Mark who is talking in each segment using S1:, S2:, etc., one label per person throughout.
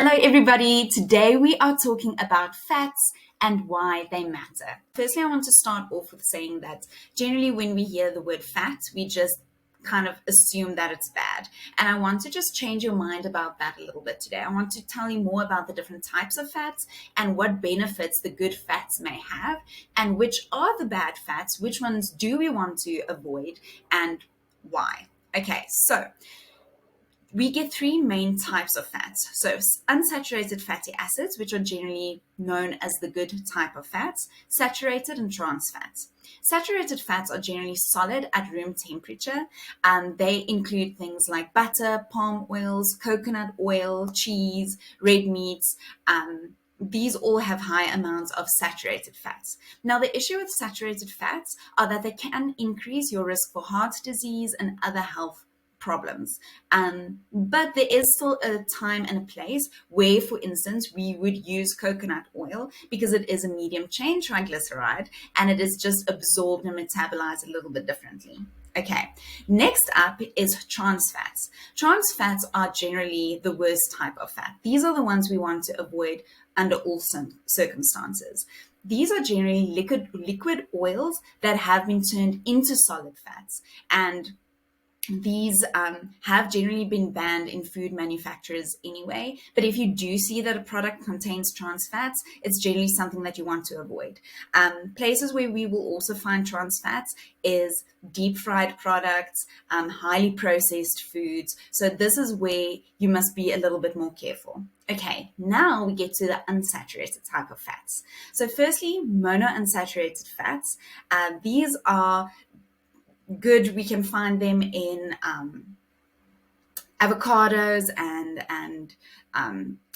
S1: Hello, everybody. Today we are talking about fats and why they matter. Firstly, I want to start off with saying that generally when we hear the word fat, we just kind of assume that it's bad. And I want to just change your mind about that a little bit today. I want to tell you more about the different types of fats and what benefits the good fats may have, and which are the bad fats, which ones do we want to avoid, and why. Okay, so we get three main types of fats. So unsaturated fatty acids, which are generally known as the good type of fats, saturated and trans fats. Saturated fats are generally solid at room temperature. They include things like butter, palm oils, coconut oil, cheese, red meats. These all have high amounts of saturated fats. Now, the issue with saturated fats are that they can increase your risk for heart disease and other health problems. But there is still a time and a place where, for instance, we would use coconut oil because it is a medium chain triglyceride and it is just absorbed and metabolized a little bit differently. Okay, next up is trans fats. Trans fats are generally the worst type of fat. These are the ones we want to avoid under all circumstances. These are generally liquid oils that have been turned into solid fats, and these have generally been banned in food manufacturers anyway. But if you do see that a product contains trans fats, it's generally something that you want to avoid. Places where we will also find trans fats is deep fried products, highly processed foods. So this is where you must be a little bit more careful. Okay, now we get to the unsaturated type of fats. So firstly, monounsaturated fats. These are good. We can find them in avocados and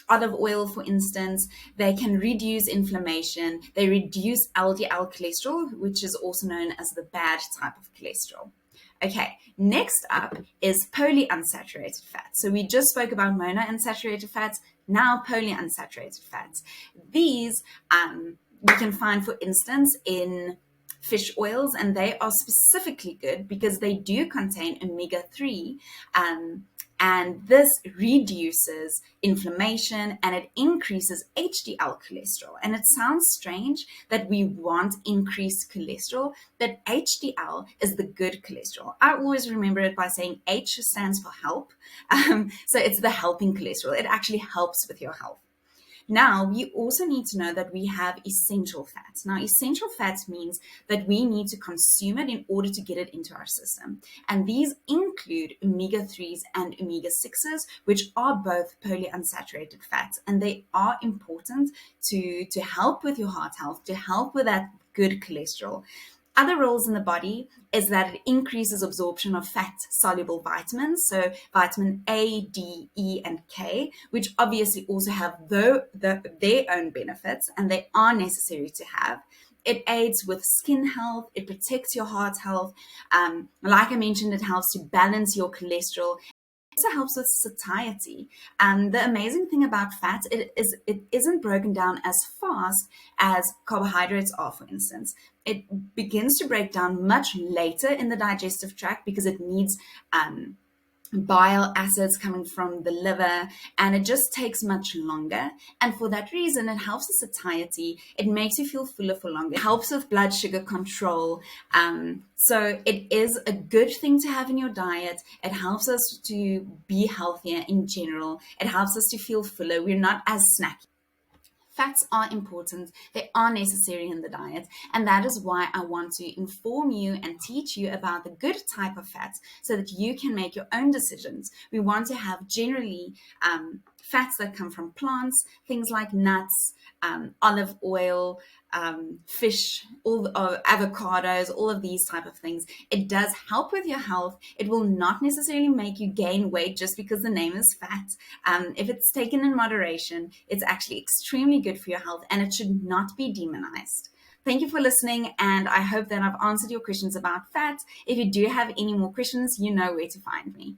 S1: olive oil, for instance. They can reduce inflammation. They reduce LDL cholesterol, which is also known as the bad type of cholesterol. Okay, next up is polyunsaturated fats. So we just spoke about monounsaturated fats, now polyunsaturated fats. These we can find, for instance, in fish oils, and they are specifically good because they do contain omega-3, and this reduces inflammation and it increases HDL cholesterol. And it sounds strange that we want increased cholesterol, but HDL is the good cholesterol. I always remember it by saying H stands for help. So it's the helping cholesterol. It actually helps with your health. Now, we also need to know that we have essential fats. Now, essential fats means that we need to consume it in order to get it into our system. And these include omega-3s and omega-6s, which are both polyunsaturated fats. And they are important to help with your heart health, to help with that good cholesterol. Other roles in the body is that it increases absorption of fat-soluble vitamins, so vitamin A, D, E, and K, which obviously also have their own benefits, and they are necessary to have. It aids with skin health. It protects your heart health. Like I mentioned, it helps to balance your cholesterol. It also helps with satiety. The amazing thing about fat, it isn't broken down as fast as carbohydrates are, for instance. It begins to break down much later in the digestive tract because it needs bile acids coming from the liver, and it just takes much longer. And for that reason, it helps with satiety. It makes you feel fuller for longer. It helps with blood sugar control. So it is a good thing to have in your diet. It helps us to be healthier in general. It helps us to feel fuller. We're not as snacky. Fats are important. They are necessary in the diet. And that is why I want to inform you and teach you about the good type of fats so that you can make your own decisions. We want to have generally fats that come from plants, things like nuts, olive oil, fish, avocados, all of these type of things. It does help with your health. It will not necessarily make you gain weight just because the name is fat. If it's taken in moderation, it's actually extremely good for your health, and it should not be demonized. Thank you for listening, and I hope that I've answered your questions about fat. If you do have any more questions, you know where to find me.